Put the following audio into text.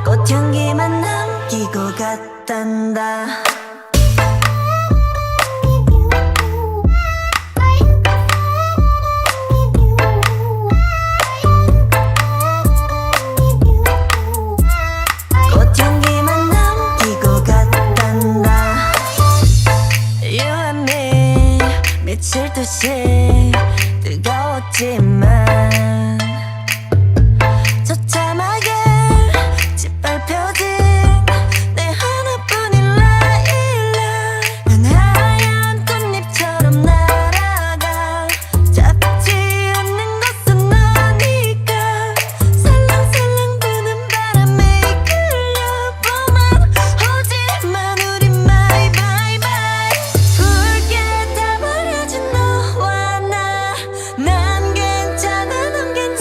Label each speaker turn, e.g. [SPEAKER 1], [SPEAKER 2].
[SPEAKER 1] 꽃향기만 남기고 갔단다. 꽃향기만 남기고 갔단다. You and me 미칠 듯이 뜨거웠지만